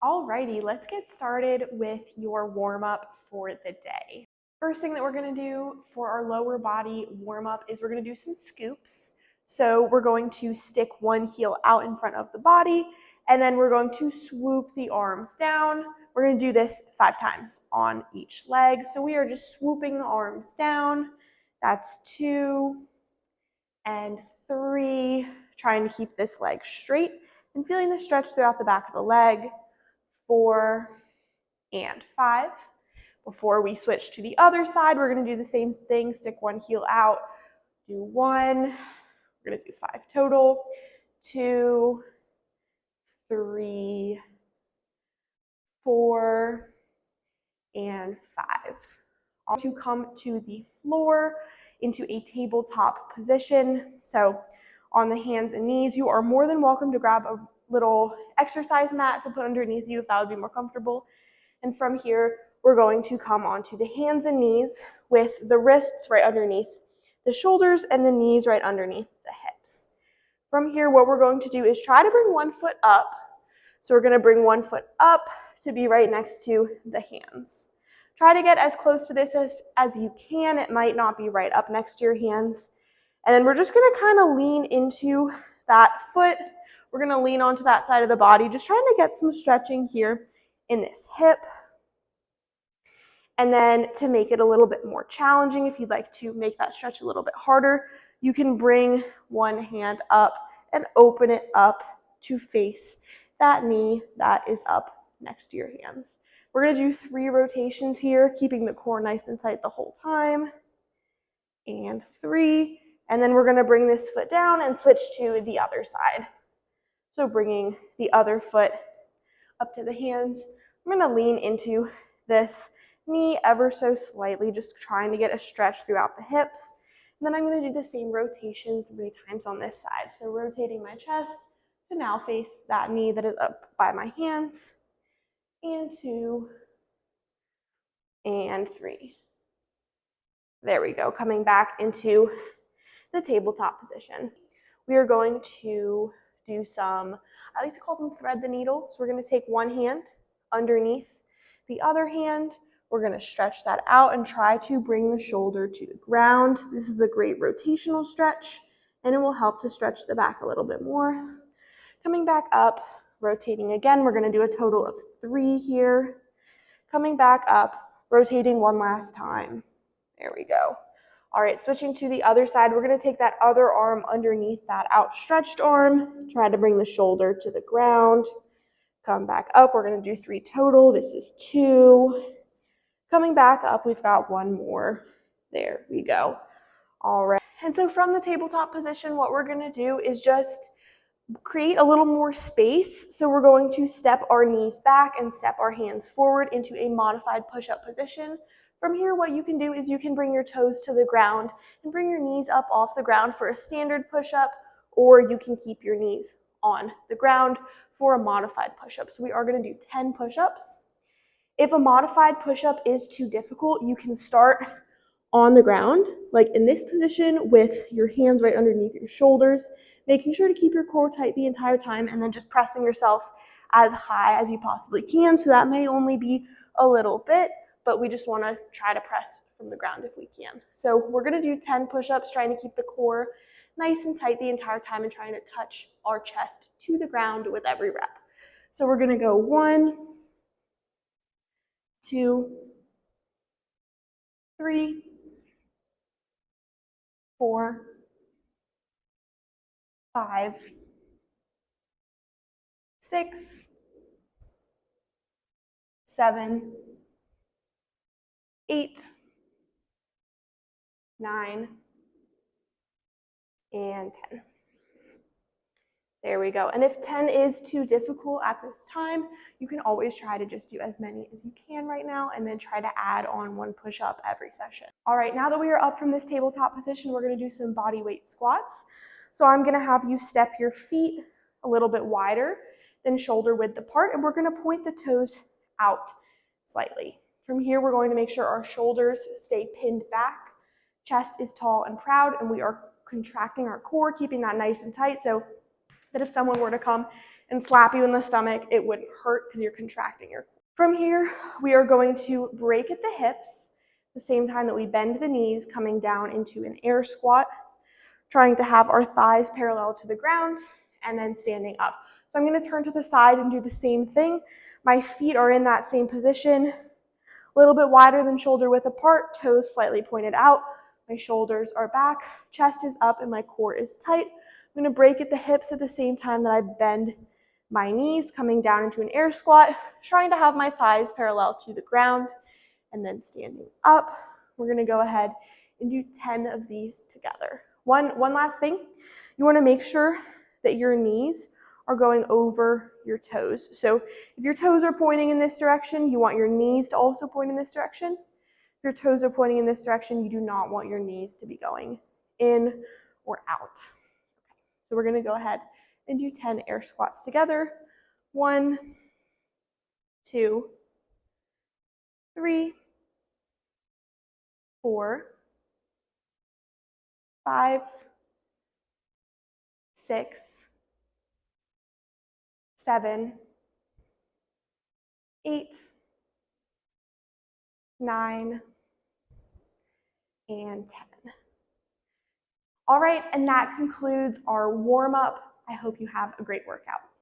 Alrighty, let's get started with your warm-up for the day. First thing that we're going to do for our lower body warm-up is we're going to do some scoops. So we're going to stick one heel out in front of the body, and then we're going to swoop the arms down. We're going to do this 5 times on each leg. So we are just swooping the arms down. That's 2 and 3, trying to keep this leg straight and feeling the stretch throughout the back of the leg. 4 and 5. Before we switch to the other side, we're going to do the same thing. Stick one heel out, do 1. We're going to do 5 total. 2, 3, 4, and 5. To come to the floor into a tabletop position. So on the hands and knees, you are more than welcome to grab a little exercise mat to put underneath you if that would be more comfortable. And from here, we're going to come onto the hands and knees with the wrists right underneath the shoulders and the knees right underneath the hips. From here, what we're going to do is try to bring one foot up. So we're going to bring one foot up to be right next to the hands. Try to get as close to this as you can. It might not be right up next to your hands. And then we're just going to kind of lean into that foot. We're going to lean onto that side of the body, just trying to get some stretching here in this hip. And then to make it a little bit more challenging, if you'd like to make that stretch a little bit harder, you can bring one hand up and open it up to face that knee that is up next to your hands. We're going to do 3 rotations here, keeping the core nice and tight the whole time. And 3. And then we're going to bring this foot down and switch to the other side. So bringing the other foot up to the hands. I'm going to lean into this knee ever so slightly, just trying to get a stretch throughout the hips. And then I'm going to do the same rotation 3 times on this side. So rotating my chest to now face that knee that is up by my hands. And 2 and 3. There we go. Coming back into the tabletop position. We are going to do some, I like to call them thread the needle. So we're going to take one hand underneath the other hand. We're going to stretch that out and try to bring the shoulder to the ground. This is a great rotational stretch, and it will help to stretch the back a little bit more. Coming back up, rotating again. We're going to do a total of 3 here. Coming back up, rotating one last time. There we go. All right, switching to the other side, we're going to take that other arm underneath that outstretched arm, try to bring the shoulder to the ground. Come back up, we're going to do 3 total. This is 2. Coming back up, we've got 1 more. There we go. All right. And so from the tabletop position, what we're going to do is just create a little more space. So we're going to step our knees back and step our hands forward into a modified push-up position. From here, what you can do is you can bring your toes to the ground and bring your knees up off the ground for a standard push-up, or you can keep your knees on the ground for a modified push-up. So we are going to do 10 push-ups. If a modified push-up is too difficult, you can start on the ground, like in this position with your hands right underneath your shoulders, making sure to keep your core tight the entire time, and then just pressing yourself as high as you possibly can. So that may only be a little bit, but we just want to try to press from the ground if we can. So we're going to do 10 push-ups, trying to keep the core nice and tight the entire time and trying to touch our chest to the ground with every rep. So we're going to go 1, 2, 3, 4, 5, 6, 7, 8, 9, and 10. There we go. And if 10 is too difficult at this time, you can always try to just do as many as you can right now and then try to add on 1 push-up every session. All right, now that we are up from this tabletop position, we're going to do some body weight squats. So I'm going to have you step your feet a little bit wider than shoulder width apart, and we're going to point the toes out slightly. From here, we're going to make sure our shoulders stay pinned back, chest is tall and proud, and we are contracting our core, keeping that nice and tight so that if someone were to come and slap you in the stomach, it wouldn't hurt because you're contracting your core. From here, we are going to break at the hips, the same time that we bend the knees, coming down into an air squat, trying to have our thighs parallel to the ground, and then standing up. So I'm going to turn to the side and do the same thing. My feet are in that same position, a little bit wider than shoulder width apart, toes slightly pointed out. My shoulders are back, chest is up, and my core is tight. I'm going to break at the hips at the same time that I bend my knees, coming down into an air squat, trying to have my thighs parallel to the ground, and then standing up. We're going to go ahead and do 10 of these together. One last thing, you want to make sure that your knees are going over your toes. So if your toes are pointing in this direction, you want your knees to also point in this direction. If your toes are pointing in this direction, you do not want your knees to be going in or out. So we're going to go ahead and do 10 air squats together. 1, 2, 3, 4, 5, 6, 7, 8, 9, and 10. All right, and that concludes our warm-up. I hope you have a great workout.